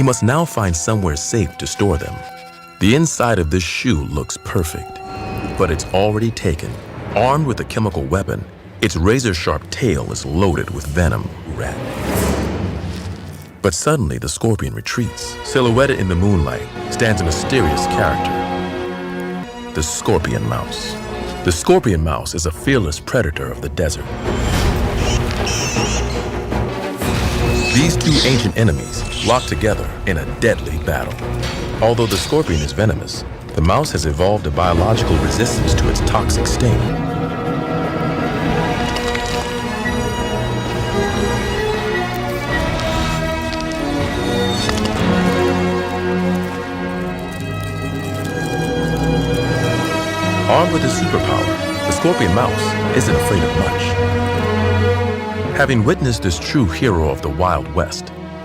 He must now find somewhere safe to store them. The inside of this shoe looks perfect, but it's already taken. Armed with a chemical weapon, its razor-sharp tail is loaded with venom. Rat. But suddenly the scorpion retreats. Silhouetted in the moonlight stands a mysterious character, the scorpion mouse. The scorpion mouse is a fearless predator of the desert. These two ancient enemies lock together in a deadly battle. Although the scorpion is venomous, the mouse has evolved a biological resistance to its toxic sting. Armed with his superpower, the scorpion mouse isn't afraid of much. Having witnessed this true hero of the Wild West,